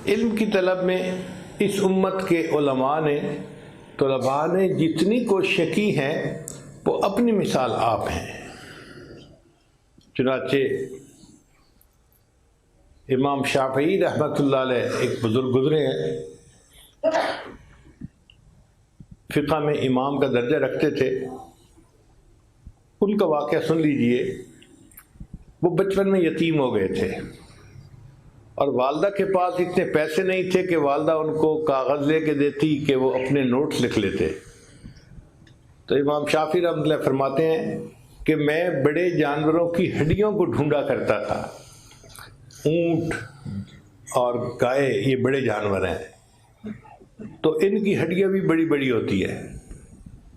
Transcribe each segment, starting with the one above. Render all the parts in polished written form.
علم کی طلب میں اس امت کے طلباء نے جتنی کوشش کی ہیں وہ اپنی مثال آپ ہیں۔ چنانچہ امام شافعی رحمۃ اللہ علیہ ایک بزرگ گزرے ہیں، فقہ میں امام کا درجہ رکھتے تھے۔ ان کا واقعہ سن لیجئے۔ وہ بچپن میں یتیم ہو گئے تھے اور والدہ کے پاس اتنے پیسے نہیں تھے کہ والدہ ان کو کاغذ لے کے دیتی کہ وہ اپنے نوٹس لکھ لیتے۔ تو امام شافعی رحمۃ اللہ فرماتے ہیں کہ میں بڑے جانوروں کی ہڈیوں کو ڈھونڈا کرتا تھا۔ اونٹ اور گائے یہ بڑے جانور ہیں، تو ان کی ہڈیاں بھی بڑی بڑی ہوتی ہے۔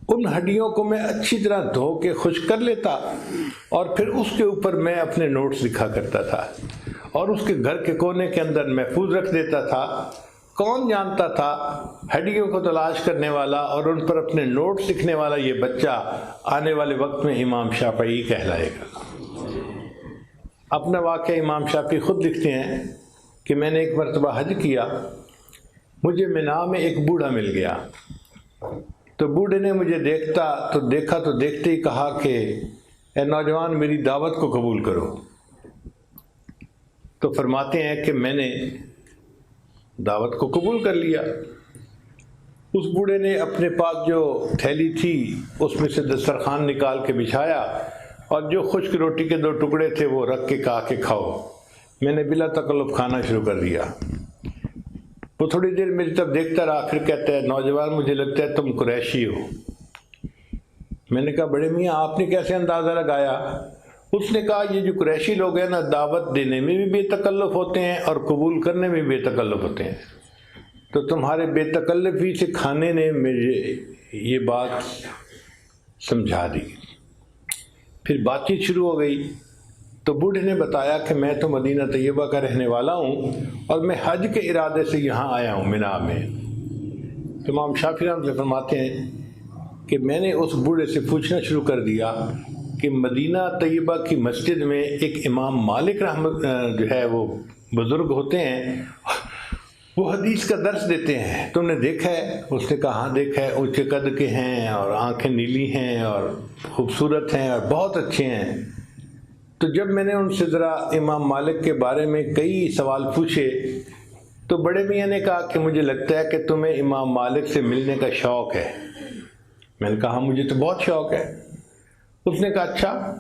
ان ہڈیوں کو میں اچھی طرح دھو کے خشک کر لیتا اور پھر اس کے اوپر میں اپنے نوٹس لکھا کرتا تھا اور اس کے گھر کے کونے کے اندر محفوظ رکھ دیتا تھا۔ کون جانتا تھا ہڈیوں کو تلاش کرنے والا اور ان پر اپنے نوٹس لکھنے والا یہ بچہ آنے والے وقت میں امام شافعی کہلائے گا۔ اپنا واقعہ امام شافعی خود لکھتے ہیں کہ میں نے ایک مرتبہ حج کیا، مجھے مینا میں ایک بوڑھا مل گیا، تو بوڑھے نے مجھے دیکھا تو دیکھتے ہی کہا کہ اے نوجوان میری دعوت کو قبول کرو۔ تو فرماتے ہیں کہ میں نے دعوت کو قبول کر لیا۔ اس بوڑھے نے اپنے پاس جو تھیلی تھی اس میں سے دسترخوان نکال کے بچھایا اور جو خشک روٹی کے 2 ٹکڑے تھے وہ رکھ کے کہا کہ کھاؤ۔ میں نے بلا تکلف کھانا شروع کر دیا۔ وہ تھوڑی دیر میری طرف دیکھتا رہا، پھر کہتا ہے نوجوان مجھے لگتا ہے تم قریشی ہو۔ میں نے کہا بڑے میاں آپ نے کیسے اندازہ لگایا؟ اس نے کہا یہ جو قریشی لوگ ہیں نا، دعوت دینے میں بھی بے تکلف ہوتے ہیں اور قبول کرنے میں بھی بے تکلف ہوتے ہیں، تو تمہارے بے تکلفی سے کھانے نے مجھے یہ بات سمجھا دی۔ پھر بات چیت شروع ہو گئی تو بوڑھے نے بتایا کہ میں تو مدینہ طیبہ کا رہنے والا ہوں اور میں حج کے ارادے سے یہاں آیا ہوں مینا میں۔ امام شافعی رحمۃ اللہ فرماتے ہیں کہ میں نے اس بوڑھے سے پوچھنا شروع کر دیا کہ مدینہ طیبہ کی مسجد میں ایک امام مالک جو ہے وہ بزرگ ہوتے ہیں، وہ حدیث کا درس دیتے ہیں، تم نے دیکھا ہے؟ اس نے کہا ہاں دیکھا ہے، اونچے قد کے ہیں اور آنکھیں نیلی ہیں اور خوبصورت ہیں اور بہت اچھے ہیں۔ تو جب میں نے ان سے ذرا امام مالک کے بارے میں کئی سوال پوچھے تو بڑے میاں نے کہا کہ مجھے لگتا ہے کہ تمہیں امام مالک سے ملنے کا شوق ہے۔ میں نے کہا مجھے تو بہت شوق ہے۔ اس نے کہا اچھا،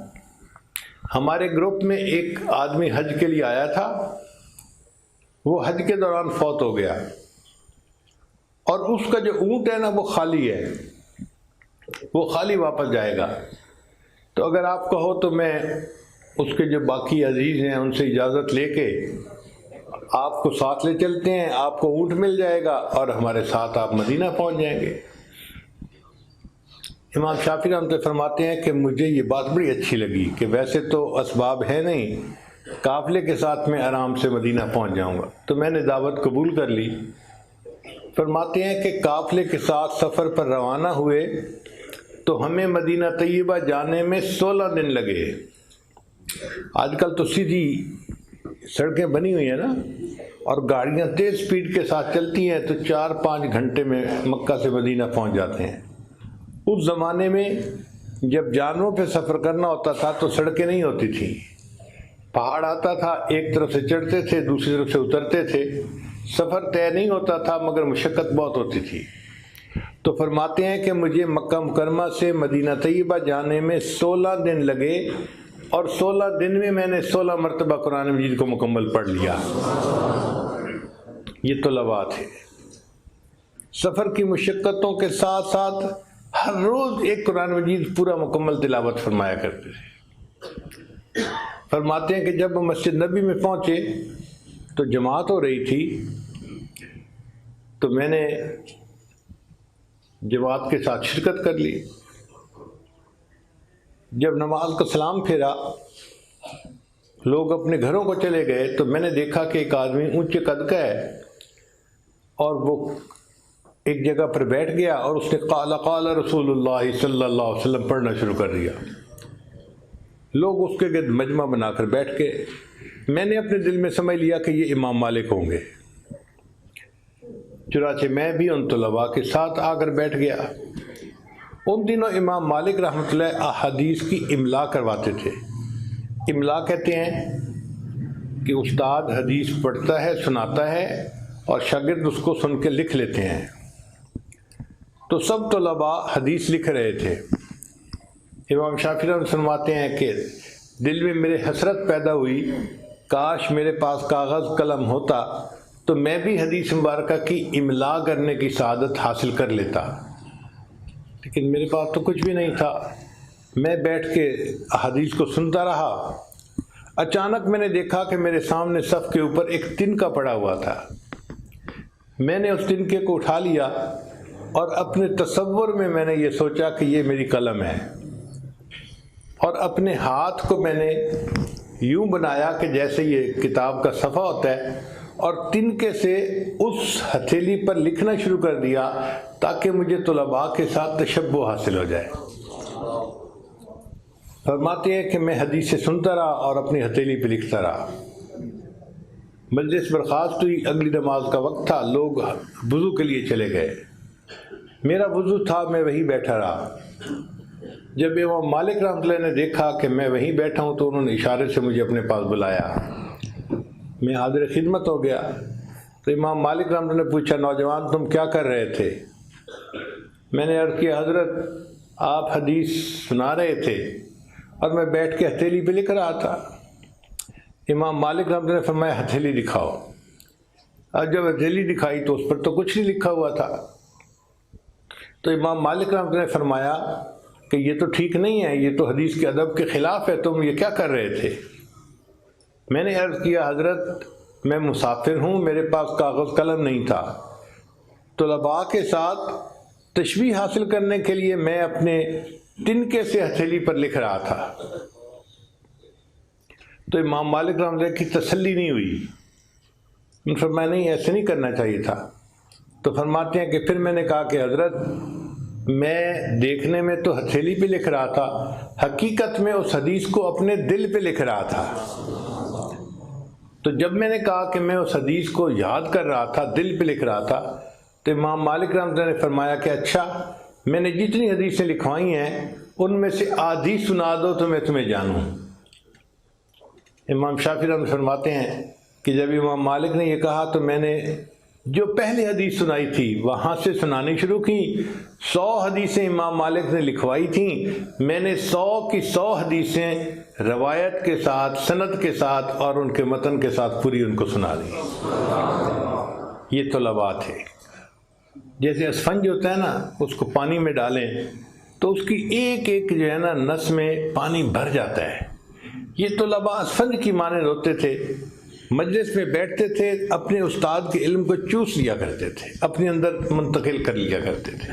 ہمارے گروپ میں ایک آدمی حج کے لیے آیا تھا، وہ حج کے دوران فوت ہو گیا اور اس کا جو اونٹ ہے نا وہ خالی ہے، وہ خالی واپس جائے گا۔ تو اگر آپ کہو تو میں اس کے جو باقی عزیز ہیں ان سے اجازت لے کے آپ کو ساتھ لے چلتے ہیں، آپ کو اونٹ مل جائے گا اور ہمارے ساتھ آپ مدینہ پہنچ جائیں گے۔ امام شافعی رحمۃ اللہ فرماتے ہیں کہ مجھے یہ بات بڑی اچھی لگی کہ ویسے تو اسباب ہے نہیں، قافلے کے ساتھ میں آرام سے مدینہ پہنچ جاؤں گا، تو میں نے دعوت قبول کر لی۔ فرماتے ہیں کہ قافلے کے ساتھ سفر پر روانہ ہوئے تو ہمیں مدینہ طیبہ جانے میں 16 دن لگے۔ آج کل تو سیدھی سڑکیں بنی ہوئی ہیں نا اور گاڑیاں تیز سپیڈ کے ساتھ چلتی ہیں تو 4-5 گھنٹے میں مکہ سے مدینہ پہنچ جاتے ہیں۔ اس زمانے میں جب جانوروں پہ سفر کرنا ہوتا تھا تو سڑکیں نہیں ہوتی تھیں، پہاڑ آتا تھا، ایک طرف سے چڑھتے تھے دوسری طرف سے اترتے تھے، سفر طے نہیں ہوتا تھا مگر مشقت بہت ہوتی تھی۔ تو فرماتے ہیں کہ مجھے مکہ مکرمہ سے مدینہ طیبہ جانے میں 16 دن لگے اور 16 دن میں میں نے 16 مرتبہ قرآن مجید کو مکمل پڑھ لیا۔ یہ طلباء تھے، سفر کی مشقتوں کے ساتھ ساتھ ہر روز ایک قرآن مجید پورا مکمل تلاوت فرمایا کرتے تھے۔ فرماتے ہیں کہ جب مسجد نبی میں پہنچے تو جماعت ہو رہی تھی، تو میں نے جماعت کے ساتھ شرکت کر لی۔ جب نماز کا سلام پھیرا، لوگ اپنے گھروں کو چلے گئے تو میں نے دیکھا کہ ایک آدمی اونچے قد کا ہے اور وہ ایک جگہ پر بیٹھ گیا اور اس نے قال قال رسول اللہ صلی اللہ علیہ وسلم پڑھنا شروع کر دیا۔ لوگ اس کے گرد مجمع بنا کر بیٹھ کے، میں نے اپنے دل میں سمجھ لیا کہ یہ امام مالک ہوں گے۔ چنانچہ میں بھی ان طلباء کے ساتھ آ کر بیٹھ گیا۔ ان دنوں امام مالک رحمۃ اللہ احادیث کی املا کرواتے تھے۔ املا کہتے ہیں کہ استاد حدیث پڑھتا ہے، سناتا ہے اور شاگرد اس کو سن کے لکھ لیتے ہیں۔ تو سب طلباء حدیث لکھ رہے تھے۔ امام شافعی رحمۃ اللہ فرماتے ہیں کہ دل میں میرے حسرت پیدا ہوئی، کاش میرے پاس کاغذ قلم ہوتا تو میں بھی حدیث مبارکہ کی املا کرنے کی سعادت حاصل کر لیتا، لیکن میرے پاس تو کچھ بھی نہیں تھا۔ میں بیٹھ کے حدیث کو سنتا رہا۔ اچانک میں نے دیکھا کہ میرے سامنے صف کے اوپر ایک تنکا پڑا ہوا تھا۔ میں نے اس تنکے کو اٹھا لیا اور اپنے تصور میں نے یہ سوچا کہ یہ میری قلم ہے، اور اپنے ہاتھ کو میں نے یوں بنایا کہ جیسے یہ کتاب کا صفحہ ہوتا ہے، اور تنکے سے اس ہتھیلی پر لکھنا شروع کر دیا تاکہ مجھے طلباء کے ساتھ تشبہ حاصل ہو جائے۔ فرماتے ہیں کہ میں حدیث سے سنتا رہا اور اپنی ہتھیلی پہ لکھتا رہا۔ مجلس برخاست ہوئی، اگلی نماز کا وقت تھا، لوگ وضو کے لیے چلے گئے۔ میرا وضو تھا، میں وہیں بیٹھا رہا۔ جب امام مالک رحمۃ اللہ نے دیکھا کہ میں وہیں بیٹھا ہوں تو انہوں نے اشارے سے مجھے اپنے پاس بلایا۔ میں حاضر خدمت ہو گیا۔ تو امام مالک رحمۃ اللہ نے پوچھا، نوجوان تم کیا کر رہے تھے؟ میں نے عرض کیا، حضرت آپ حدیث سنا رہے تھے اور میں بیٹھ کے ہتھیلی پہ لکھ رہا تھا۔ امام مالک رحمۃ اللہ نے فرمایا، ہتھیلی دکھاؤ۔ اور جب ہتھیلی دکھائی تو اس پر تو کچھ نہیں لکھا ہوا تھا۔ تو امام مالک رحمۃ اللہ نے فرمایا کہ یہ تو ٹھیک نہیں ہے، یہ تو حدیث کے ادب کے خلاف ہے، تم یہ کیا کر رہے تھے؟ میں نے عرض کیا، حضرت میں مسافر ہوں، میرے پاس کاغذ قلم نہیں تھا، طلباء کے ساتھ تشبیہ حاصل کرنے کے لیے میں اپنے تنکے سے ہتھیلی پر لکھ رہا تھا۔ تو امام مالک رحمۃ اللہ کی تسلی نہیں ہوئی۔ ان فرمایا، نہیں ایسے نہیں کرنا چاہیے تھا۔ تو فرماتے ہیں کہ پھر میں نے کہا کہ حضرت میں دیکھنے میں تو ہتھیلی پہ لکھ رہا تھا، حقیقت میں اس حدیث کو اپنے دل پہ لکھ رہا تھا۔ تو جب میں نے کہا کہ میں اس حدیث کو یاد کر رہا تھا، دل پہ لکھ رہا تھا، تو امام مالک رحمۃ اللہ نے فرمایا کہ اچھا، میں نے جتنی حدیثیں لکھوائی ہیں ان میں سے آدھی سنا دو تو میں تمہیں جانوں۔ امام شافعی رحمۃ اللہ فرماتے ہیں کہ جب امام مالک نے یہ کہا تو میں نے جو پہلی حدیث سنائی تھی وہاں سے سنانی شروع کی۔ 100 حدیثیں امام مالک نے لکھوائی تھیں، میں نے 100 کی 100 حدیثیں روایت کے ساتھ، سند کے ساتھ اور ان کے متن کے ساتھ پوری ان کو سنا دی۔ یہ طلباء تھے۔ جیسے اسفنج ہوتا ہے نا، اس کو پانی میں ڈالیں تو اس کی ایک ایک جو ہے نا نس میں پانی بھر جاتا ہے۔ یہ طلباء اسفنج کی مانند ہوتے تھے، مجلس میں بیٹھتے تھے، اپنے استاد کے علم کو چوس لیا کرتے تھے، اپنے اندر منتقل کر لیا کرتے تھے۔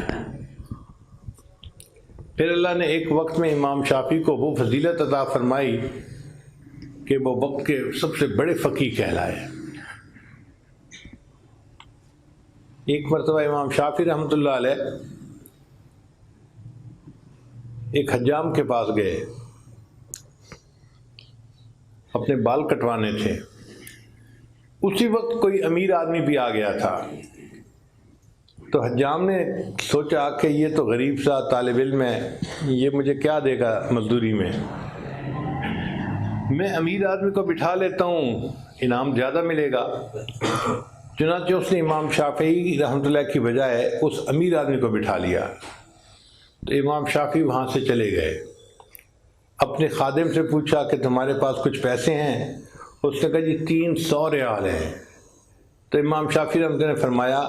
پھر اللہ نے ایک وقت میں امام شافعی کو وہ فضیلت عطا فرمائی کہ وہ وقت کے سب سے بڑے فقیہ کہلائے۔ ایک مرتبہ امام شافعی رحمۃ اللہ علیہ ایک حجام کے پاس گئے، اپنے بال کٹوانے تھے۔ اسی وقت کوئی امیر آدمی بھی آ گیا تھا، تو حجام نے سوچا کہ یہ تو غریب سا طالب علم ہے، یہ مجھے کیا دے گا مزدوری میں، میں امیر آدمی کو بٹھا لیتا ہوں، انعام زیادہ ملے گا۔ چنانچہ اس نے امام شافعی رحمۃ اللہ کی بجائے اس امیر آدمی کو بٹھا لیا۔ تو امام شافعی وہاں سے چلے گئے، اپنے خادم سے پوچھا کہ تمہارے پاس کچھ پیسے ہیں؟ اس نے کہا جی 300 ریال ہیں۔ تو امام شافعی رحمۃ اللہ نے فرمایا،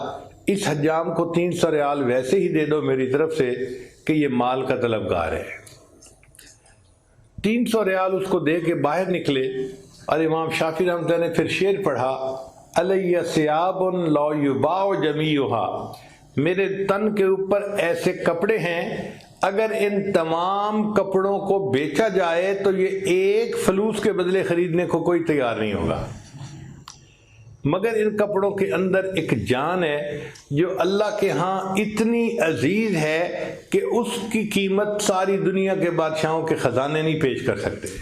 اس حجام کو 300 ریال ویسے ہی دے دو میری طرف سے کہ یہ مال کا طلبگار ہے۔ 300 ریال اس کو دے کے باہر نکلے، اور امام شافعی رحمۃ اللہ نے پھر شعر پڑھا، علیہ ثیاب لا یباع جمیعھا، میرے تن کے اوپر ایسے کپڑے ہیں اگر ان تمام کپڑوں کو بیچا جائے تو یہ ایک فلوس کے بدلے خریدنے کو کوئی تیار نہیں ہوگا، مگر ان کپڑوں کے اندر ایک جان ہے جو اللہ کے ہاں اتنی عزیز ہے کہ اس کی قیمت ساری دنیا کے بادشاہوں کے خزانے نہیں پیش کر سکتے۔